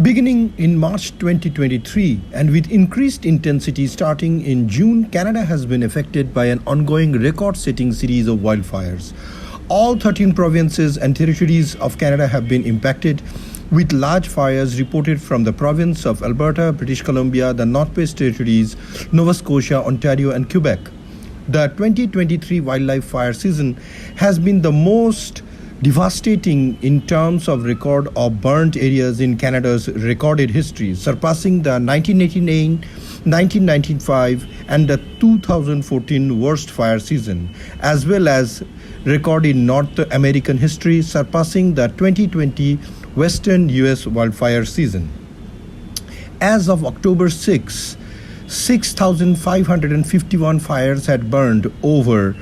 Beginning in March 2023 and with increased intensity starting in June, Canada has been affected by an ongoing record-setting series of wildfires. All 13 provinces and territories of Canada have been impacted, with large fires reported from the province of Alberta, British Columbia, the Northwest Territories, Nova Scotia, Ontario, and Quebec. The 2023 wildlife fire season has been the most devastating in terms of record of burnt areas in Canada's recorded history, surpassing the 1989, 1995 and the 2014 worst fire season, as well as record in North American history, surpassing the 2020 Western US wildfire season. As of October 6, 6,551 fires had burned over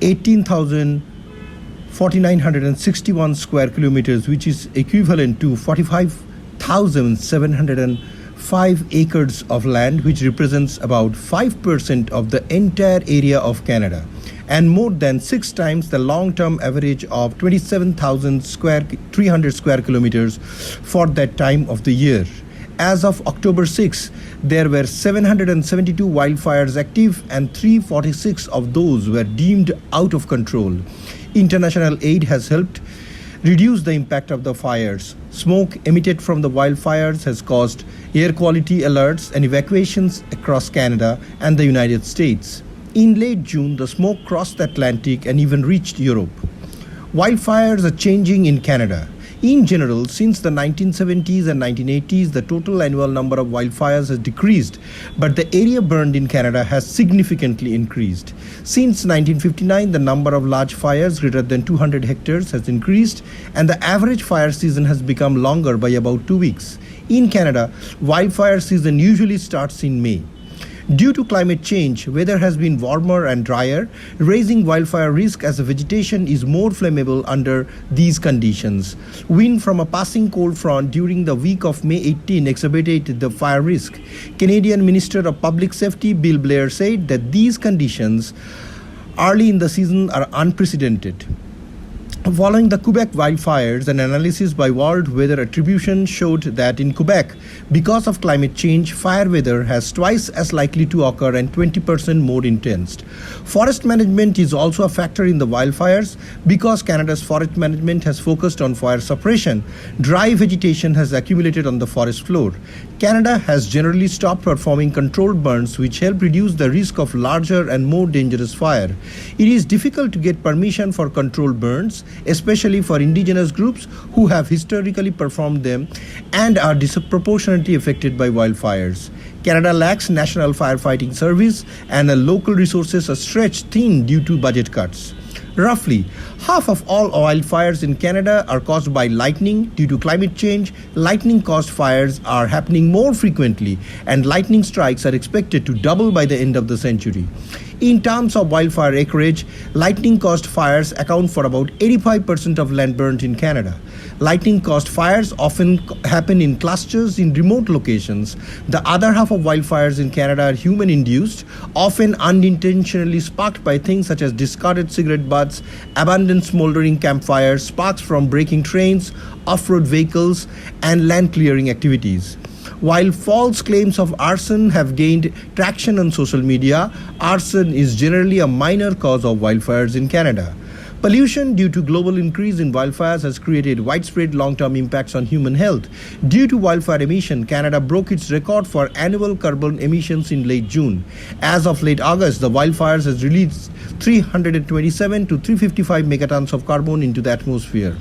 18,461 square kilometers, which is equivalent to 45,705 acres of land, which represents about 5% of the entire area of Canada, and more than 6 times the long-term average of 27,300 square kilometers for that time of the year. As of October 6, there were 772 wildfires active and 346 of those were deemed out of control. International aid has helped reduce the impact of the fires. Smoke emitted from the wildfires has caused air quality alerts and evacuations across Canada and the United States. In late June, the smoke crossed the Atlantic and even reached Europe. Wildfires are changing in Canada. In general, since the 1970s and 1980s, the total annual number of wildfires has decreased, but the area burned in Canada has significantly increased. Since 1959, the number of large fires greater than 200 hectares has increased, and the average fire season has become longer by about 2 weeks. In Canada, wildfire season usually starts in May. Due to climate change, weather has been warmer and drier, raising wildfire risk as the vegetation is more flammable under these conditions. Wind from a passing cold front during the week of May 18 exacerbated the fire risk. Canadian Minister of Public Safety Bill Blair said that these conditions early in the season are unprecedented. Following the Quebec wildfires, an analysis by World Weather Attribution showed that in Quebec, because of climate change, fire weather has twice as likely to occur and 20% more intense. Forest management is also a factor in the wildfires. Because Canada's forest management has focused on fire suppression, dry vegetation has accumulated on the forest floor. Canada has generally stopped performing controlled burns, which help reduce the risk of larger and more dangerous fire. It is difficult to get permission for controlled burns, especially for indigenous groups who have historically performed them and are disproportionately affected by wildfires. Canada lacks national firefighting service, and local resources are stretched thin due to budget cuts. Roughly half of all wildfires in Canada are caused by lightning. Due to climate change, lightning-caused fires are happening more frequently, and lightning strikes are expected to double by the end of the century. In terms of wildfire acreage, lightning-caused fires account for about 85% of land burnt in Canada. Lightning-caused fires often happen in clusters in remote locations. The other half of wildfires in Canada are human-induced, often unintentionally sparked by things such as discarded cigarette butts, abandoned smoldering campfires, sparks from braking trains, off-road vehicles, and land-clearing activities. While false claims of arson have gained traction on social media, arson is generally a minor cause of wildfires in Canada. Pollution due to global increase in wildfires has created widespread long-term impacts on human health. Due to wildfire emission, Canada broke its record for annual carbon emissions in late June. As of late August, the wildfires has released 327 to 355 megatons of carbon into the atmosphere.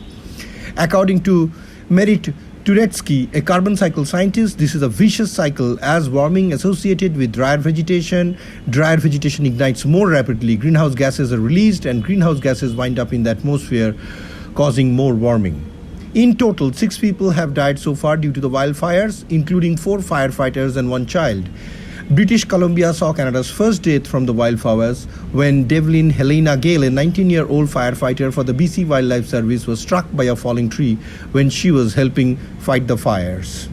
According to Merit Turetsky, a carbon cycle scientist, this is a vicious cycle as warming associated with drier vegetation. Drier vegetation ignites more rapidly, greenhouse gases are released, and greenhouse gases wind up in the atmosphere, causing more warming. In total, 6 people have died so far due to the wildfires, including 4 firefighters and 1 child. British Columbia saw Canada's first death from the wildfires when Devlin Helena Gale, a 19-year-old firefighter for the BC Wildlife Service, was struck by a falling tree when she was helping fight the fires.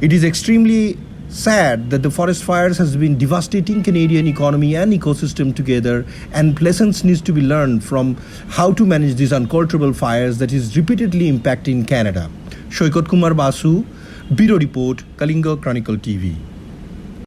It is extremely sad that the forest fires has been devastating Canadian economy and ecosystem together, and lessons needs to be learned from how to manage these uncontrollable fires that is repeatedly impacting Canada. Shoykot Kumar Basu, Bureau Report, Kalinga Chronicle TV.